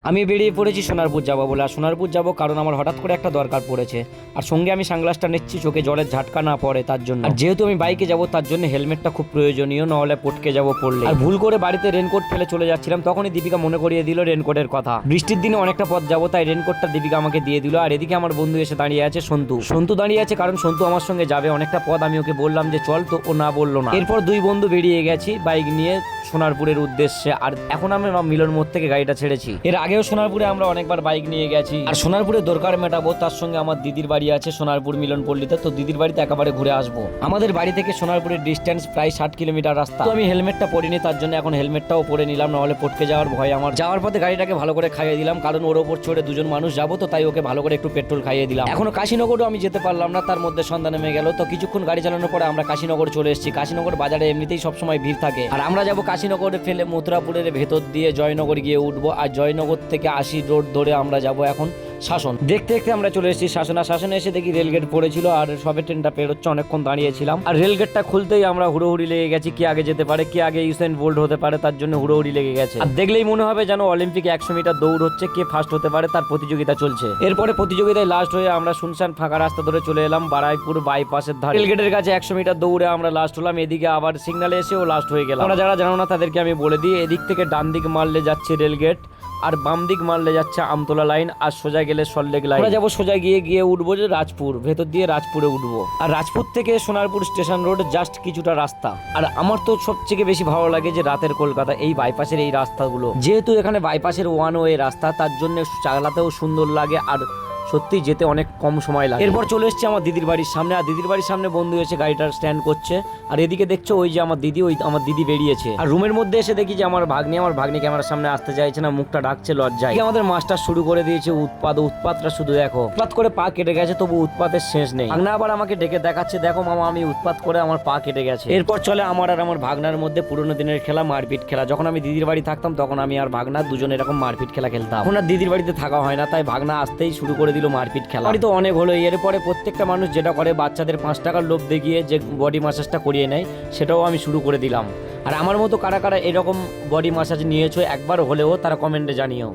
আমি বেরিয়ে পড়েছি সোনারপুর যাবো বলে। আর সোনারপুর যাবো কারণ আমার হঠাৎ করে একটা দরকার পড়েছে। আর সঙ্গে আমি সানগ্লাসটা নিচ্ছি চোখে জলের ঝাটকা না পড়ে তার জন্য। আর যেহেতু আমি বাইকে যাবো তার জন্য হেলমেটটা খুব প্রয়োজনীয়, নাহলে পটকে যাবো পড়লে। আর ভুল করে বাড়িতে রেনকোট ফেলে চলে যাচ্ছিলাম, তখনই দীপিকা মনে করিয়ে দিল রেনকোটের কথা। বৃষ্টির দিনে অনেকটা পথ যাবো, তাই রেনকোটটা দীপিকা আমাকে দিয়ে দিল। আর এদিকে আমার বন্ধু এসে দাঁড়িয়ে আছে সন্তু দাঁড়িয়ে আছে, কারণ সন্তু আমার সঙ্গে যাবে অনেকটা পথ। আমি ওকে বললাম যে চল, তো ও না বললো না। এরপর দুই বন্ধু বেরিয়ে গেছি বাইক নিয়ে সোনারপুরের উদ্দেশ্যে। আর এখন আমি মিলন মোড় থেকে গাড়িটা ছেড়েছি। এর আগেও সোনারপুরে আমরা অনেকবার বাইক নিয়ে গেছি। আর সোনারপুরে দরকার মেটাবো, তার সঙ্গে আমার দিদির বাড়ি আছে সোনারপুর মিলনপল্লীতে, তো দিদির বাড়িতে একেবারে ঘুরে আসবো। আমাদের বাড়ি থেকে সোনারপুরের ডিস্টেন্স প্রায় 60 কিলোমিটার রাস্তা। তো আমি হেলমেটটা পরিনি, তার জন্য এখন হেলমেটটাও পরে নিলাম, নাহলে পটকে যাওয়ার ভয় আমার। যাওয়ার পথে গাড়িটাকে ভালো করে খাইয়ে দিলাম, কারণ ওর ওপর চড়ে দুজন মানুষ যাবো, তো তাই ওকে ভালো করে একটু পেট্রোল খাইয়ে দিলাম। এখনো কাশীনগরও আমি যেতে পারলাম না, তার মধ্যে সন্ধ্যা নেমে গেল। তো কিছুক্ষণ গাড়ি চালানোর পরে আমরা কাশীনগর চলে এসেছি। কাশীনগর বাজারে এমনিতেই সবসময় ভিড় থাকে। আর আমরা যাবো কাশীনগরে ফেলে মথুরাপুরের ভেতর দিয়ে জয়নগর গিয়ে উঠবো। আর জয়নগর থেকে 80 রোড ধরে আমরা যাবো এখন শাসন। দেখতে দেখতে আমরা চলে এসেছি শাসন। আর শাসনে এসে দেখি রেলগেট পড়েছিল, আর সবে ট্রেনটা পেরোচ্ছে, অনেকক্ষণ দাঁড়িয়েছিলাম। আর রেলগেটটা খুলতেই আমরা হুড়োহুড়ি লেগে গেছি, কি আগে যেতে পারে, কি আগে ইউসেন বোল্ট হতে পারে, তার জন্য হুড়োহুড়ি লেগে গেছে। আর দেখলেই মনে হবে যেন অলিম্পিকে 100 মিটার দৌড় হচ্ছে, কে ফার্স্ট হতে পারে তার প্রতিযোগিতা চলছে। এরপরে প্রতিযোগিতায় লাস্ট হয়ে আমরা শুনশান ফাঁকা রাস্তা ধরে চলে এলাম বারাইপুর বাইপাসের ধারে। রেলগেটের কাছে 100 মিটার দৌড়ে আমরা লাস্ট হলাম। এদিকে আবার সিগনালে এসেও লাস্ট হয়ে গেলাম। আমরা যারা জানো না তাদেরকে আমি বলে দিই, এদিক থেকে ডান দিক মারলে যাচ্ছে রেলগেট, আর বাম দিক মারলে যাচ্ছে আমতলা লাইন, আর সোজা গেলে সল্টলেক লাইন। আমরা যাবো সোজা গিয়ে উঠবো যে রাজপুর, ভেতর দিয়ে রাজপুরে উঠবো। আর রাজপুর থেকে সোনারপুর স্টেশন রোড জাস্ট কিছুটা রাস্তা। আর আমার তো সবথেকে বেশি ভালো লাগে যে রাতের কলকাতা, এই বাইপাসের এই রাস্তাগুলো। যেহেতু এখানে বাইপাসের ওয়ান ওয়ে রাস্তা, তার জন্য চালাতেও সুন্দর লাগে, আর সত্যি যেতে অনেক কম সময় লাগে। এরপর চলে এসেছি আমার দিদির বাড়ির সামনে। আর দিদির বাড়ির সামনে বন্ধু এসে গাড়িটা স্ট্যান্ড করছে। আর এদিকে দেখছো ওই যে আমার দিদি বেরিয়েছে। আর রুমের মধ্যে এসে দেখি যে আমার ভাগ্নি ক্যামেরার সামনে আসতে চাইছে না, মুখটা ঢাকছে লজ্জায়। আমাদের মাস্টার শুরু করে দিয়েছে উৎপাতটা শুধু দেখো, উৎপাত করে পা কেটে গেছে, তবু উৎপাতের শেষ নেই। ভাগনা আবার আমাকে ডেকে দেখাচ্ছে, দেখো মামা আমি উৎপাত করে আমার পা কেটে গেছে। এরপর চলে আমার আর আমার ভাগনার মধ্যে পুরোনো দিনের খেলা, মারপিট খেলা। যখন আমি দিদির বাড়ি থাকতাম তখন আমি আর ভাগনা দুজন এরকম মারপিট খেলা খেলতাম। এখন আর দিদির বাড়িতে থাকা হয় না, তাই ভাগনা আসতেই শুরু করে দিল মারপিট খেলা। তো অনেক হলো। এরপরে প্রত্যেকটা মানুষ যেটা করে, বাচ্চাদের 5 টাকার লোভ দেখিয়ে যে বডি ম্যাসাজটা করিয়ে নেয়, সেটাও আমি শুরু করে দিলাম। আর আমার মতো কারা কারা এরকম বডি ম্যাসাজ নিয়েছো একবার হলেও তারা কমেন্টে জানিও।